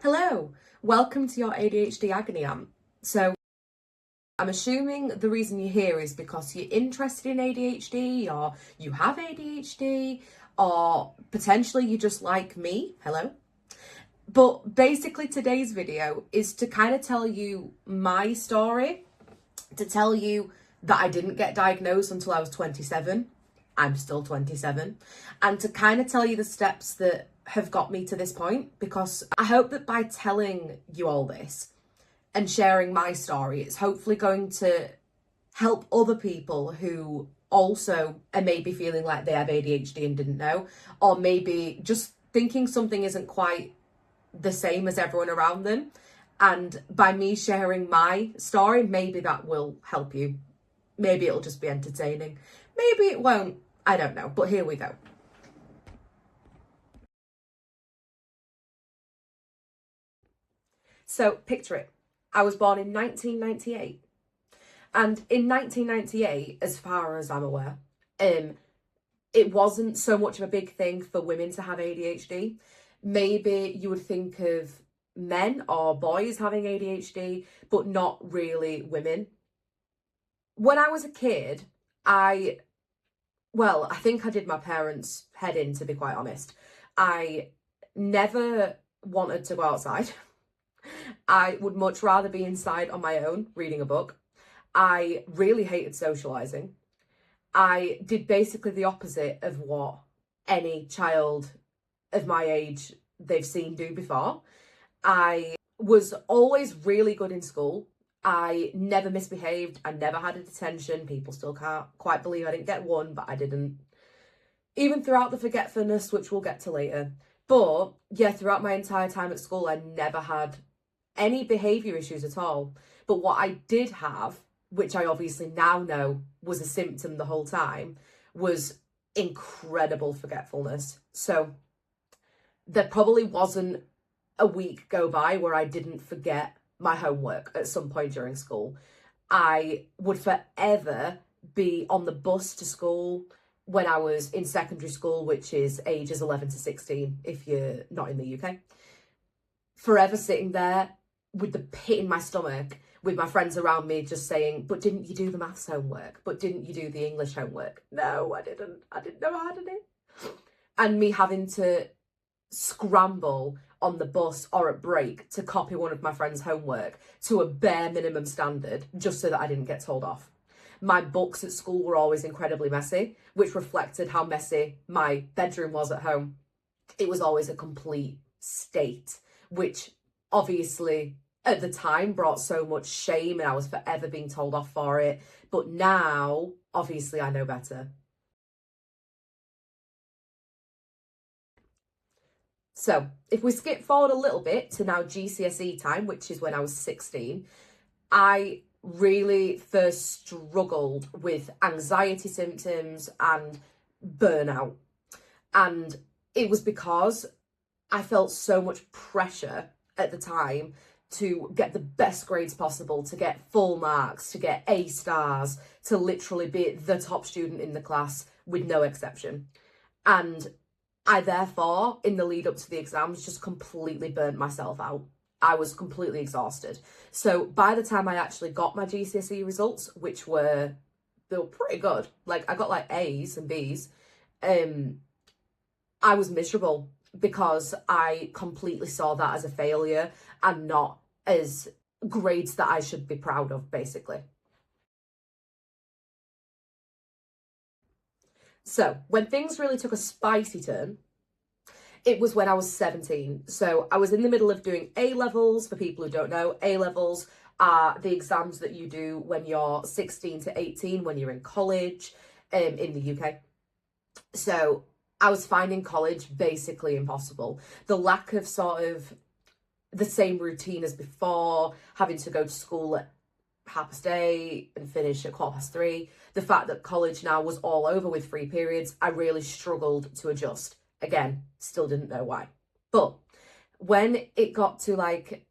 Hello, welcome to your ADHD agony aunt. So I'm assuming the reason you're here is because you're interested in ADHD or you have ADHD or potentially you just like me. Hello. But basically today's video is to kind of tell you my story, to tell you that I didn't get diagnosed until I was 27. I'm still 27. And to kind of tell you the steps that have got me to this point, because I hope that by telling you all this and sharing my story, it's hopefully going to help other people who also are maybe feeling like they have ADHD and didn't know, or maybe just thinking something isn't quite the same as everyone around them. And by me sharing my story, maybe that will help you. Maybe it'll just be entertaining. Maybe it won't. I don't know. But here we go. So picture it. I was born in 1998. And in 1998, as far as I'm aware, it wasn't so much of a big thing for women to have ADHD. Maybe you would think of men or boys having ADHD, but not really women. When I was a kid, I think I did my parents' head in, to be quite honest. I never wanted to go outside. I would much rather be inside on my own, reading a book. I really hated socialising. I did basically the opposite of what any child of my age they've seen do before. I was always really good in school. I never misbehaved. I never had a detention. People still can't quite believe I didn't get one, but I didn't. Even throughout the forgetfulness, which we'll get to later. But yeah, throughout my entire time at school, I never had any behaviour issues at all. But what I did have, which I obviously now know was a symptom the whole time, was incredible forgetfulness. So there probably wasn't a week go by where I didn't forget my homework at some point during school. I would forever be on the bus to school when I was in secondary school, which is ages 11 to 16 if you're not in the UK. Forever sitting there with the pit in my stomach, with my friends around me just saying, but didn't you do the maths homework? But didn't you do the English homework? No, I didn't. I didn't know how to do. And me having to scramble on the bus or at break to copy one of my friends' homework to a bare minimum standard just so that I didn't get told off. My books at school were always incredibly messy, which reflected how messy my bedroom was at home. It was always a complete state, which obviously at the time brought so much shame and I was forever being told off for it. But now, obviously, I know better. So if we skip forward a little bit to now GCSE time, which is when I was 16, I really first struggled with anxiety symptoms and burnout. And it was because I felt so much pressure at the time to get the best grades possible, to get full marks, to get A stars, to literally be the top student in the class with no exception. And I therefore, in the lead up to the exams, just completely burnt myself out. I was completely exhausted. So by the time I actually got my GCSE results, they were pretty good. Like I got like A's and B's. I was miserable because I completely saw that as a failure and not as grades that I should be proud of, basically. So when things really took a spicy turn, it was when I was 17. So I was in the middle of doing A-levels. For people who don't know, A-levels are the exams that you do when you're 16 to 18, when you're in college in the UK. So I was finding college basically impossible. The lack of sort of the same routine as before, having to go to school at 8:30 and finish at 3:15. The fact that college now was all over with free periods, I really struggled to adjust. Again, still didn't know why. But when it got to like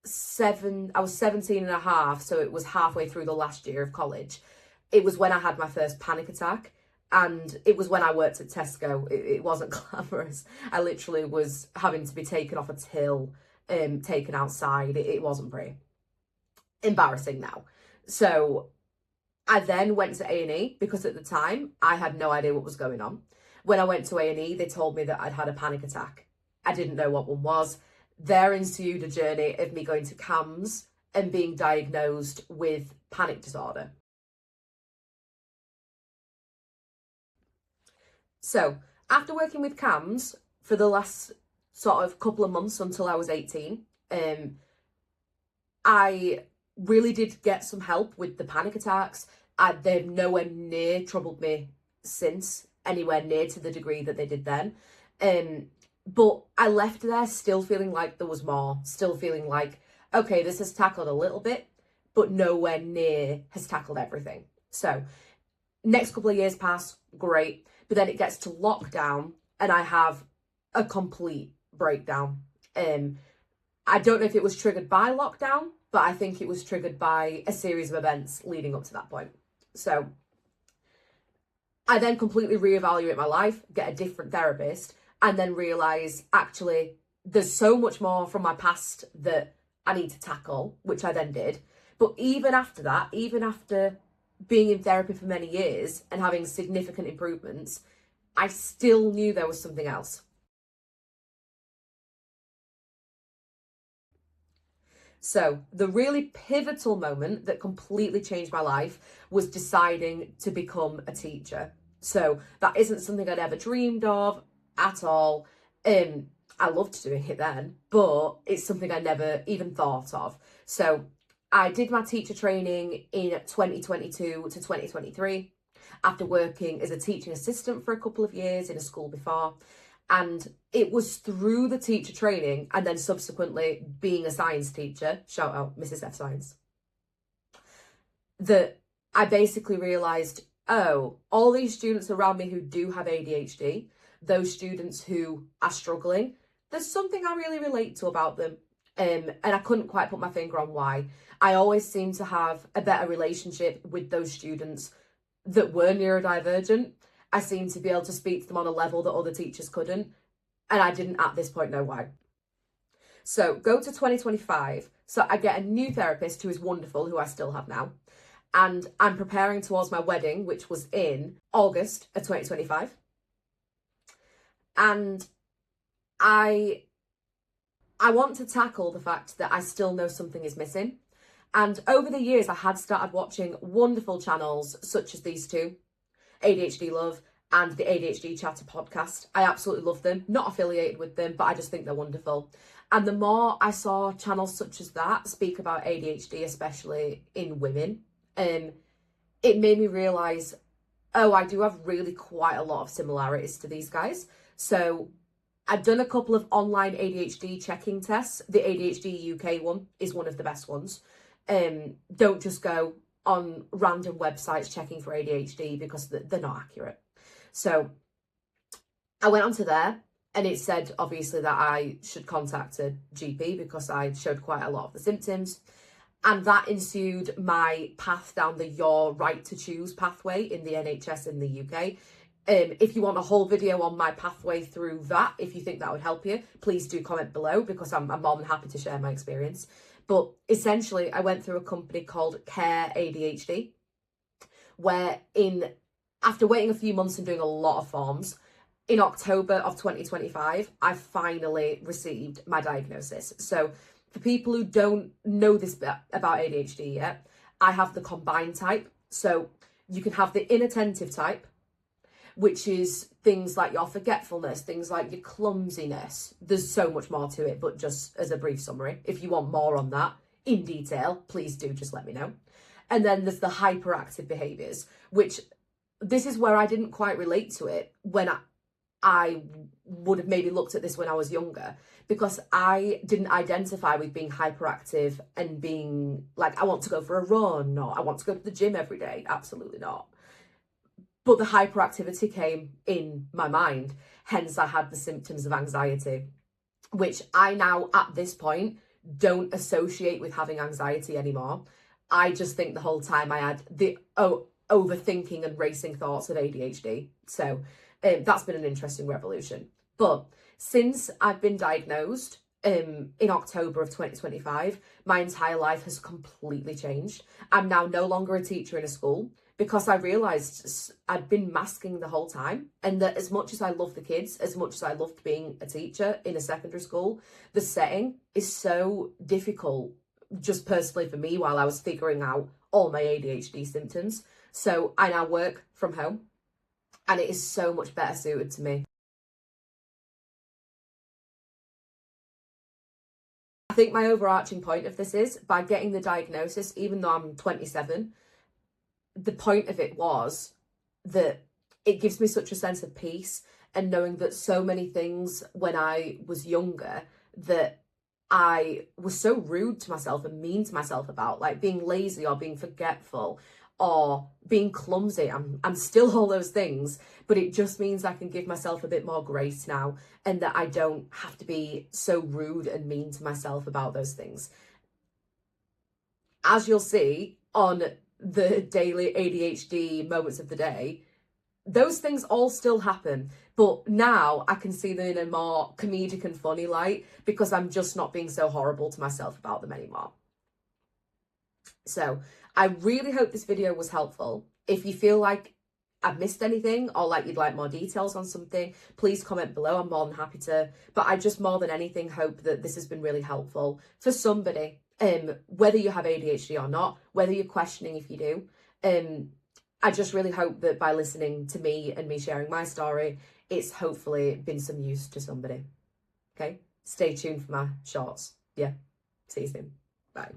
I was 17 and a half, so it was halfway through the last year of college, it was when I had my first panic attack. And it was when I worked at Tesco. It wasn't glamorous. I literally was having to be taken off a till taken outside. It wasn't pretty. Embarrassing now. So I then went to A&E because at the time I had no idea what was going on. When I went to A&E, they told me that I'd had a panic attack. I didn't know what one was. There ensued a journey of me going to CAMHS and being diagnosed with panic disorder. So after working with CAMHS for the last sort of couple of months until I was 18, I really did get some help with the panic attacks. They've nowhere near troubled me since, anywhere near to the degree that they did then. But I left there still feeling like there was more, still feeling like, okay, this has tackled a little bit, but nowhere near has tackled everything. So next couple of years pass, great. But then it gets to lockdown and I have a complete breakdown. I don't know if it was triggered by lockdown, but I think it was triggered by a series of events leading up to that point. So I then completely reevaluate my life, get a different therapist, and then realise, actually, there's so much more from my past that I need to tackle, which I then did. But even after that, even after being in therapy for many years and having significant improvements, I still knew there was something else. So the really pivotal moment that completely changed my life was deciding to become a teacher. So that isn't something I'd ever dreamed of at all. I loved doing it then, but it's something I never even thought of. So I did my teacher training in 2022 to 2023 after working as a teaching assistant for a couple of years in a school before. And it was through the teacher training and then subsequently being a science teacher, shout out Mrs. F Science, that I basically realised, oh, all these students around me who do have ADHD, those students who are struggling, there's something I really relate to about them. And I couldn't quite put my finger on why. I always seem to have a better relationship with those students that were neurodivergent. I seemed to be able to speak to them on a level that other teachers couldn't. And I didn't at this point know why. So go to 2025. So I get a new therapist who is wonderful, who I still have now. And I'm preparing towards my wedding, which was in August of 2025. And I want to tackle the fact that I still know something is missing. And over the years, I had started watching wonderful channels such as these two, ADHD Love and the ADHD Chatter podcast. I absolutely love them, not affiliated with them, but I just think they're wonderful. And the more I saw channels such as that speak about ADHD, especially in women, it made me realise, oh, I do have really quite a lot of similarities to these guys. So I've done a couple of online ADHD checking tests. The ADHD UK one is one of the best ones. Don't just go on random websites checking for ADHD because they're not accurate. So I went onto there and it said obviously that I should contact a GP because I showed quite a lot of the symptoms. And that ensued my path down the Your Right to Choose pathway in the NHS in the UK. If you want a whole video on my pathway through that, if you think that would help you, please do comment below because I'm more than happy to share my experience. But essentially, I went through a company called Care ADHD, where after waiting a few months and doing a lot of forms, in October of 2025, I finally received my diagnosis. So for people who don't know this bit about ADHD yet, I have the combined type. So you can have the inattentive type, which is things like your forgetfulness, things like your clumsiness. There's so much more to it, but just as a brief summary, if you want more on that in detail, please do just let me know. And then there's the hyperactive behaviours, which this is where I didn't quite relate to it when I would have maybe looked at this when I was younger, because I didn't identify with being hyperactive and being like, I want to go for a run or I want to go to the gym every day. Absolutely not. But the hyperactivity came in my mind. Hence, I had the symptoms of anxiety, which I now, at this point, don't associate with having anxiety anymore. I just think the whole time I had the overthinking and racing thoughts of ADHD. So that's been an interesting revolution. But since I've been diagnosed, in October of 2025, my entire life has completely changed. I'm now no longer a teacher in a school because I realised I'd been masking the whole time, and that as much as I love the kids, as much as I loved being a teacher in a secondary school, the setting is so difficult just personally for me while I was figuring out all my ADHD symptoms. So I now work from home and it is so much better suited to me. I think my overarching point of this is, by getting the diagnosis, even though I'm 27, the point of it was that it gives me such a sense of peace, and knowing that so many things when I was younger that I was so rude to myself and mean to myself about, like being lazy or being forgetful or being clumsy. I'm still all those things, but it just means I can give myself a bit more grace now, and that I don't have to be so rude and mean to myself about those things. As you'll see on the daily ADHD moments of the day, those things all still happen, but now I can see them in a more comedic and funny light because I'm just not being so horrible to myself about them anymore. So I really hope this video was helpful. If you feel like I've missed anything or like you'd like more details on something, please comment below. I'm more than happy to. But I just more than anything hope that this has been really helpful for somebody, whether you have ADHD or not, whether you're questioning if you do. I just really hope that by listening to me and me sharing my story, it's hopefully been some use to somebody. Okay, stay tuned for my shorts. Yeah, see you soon. Bye.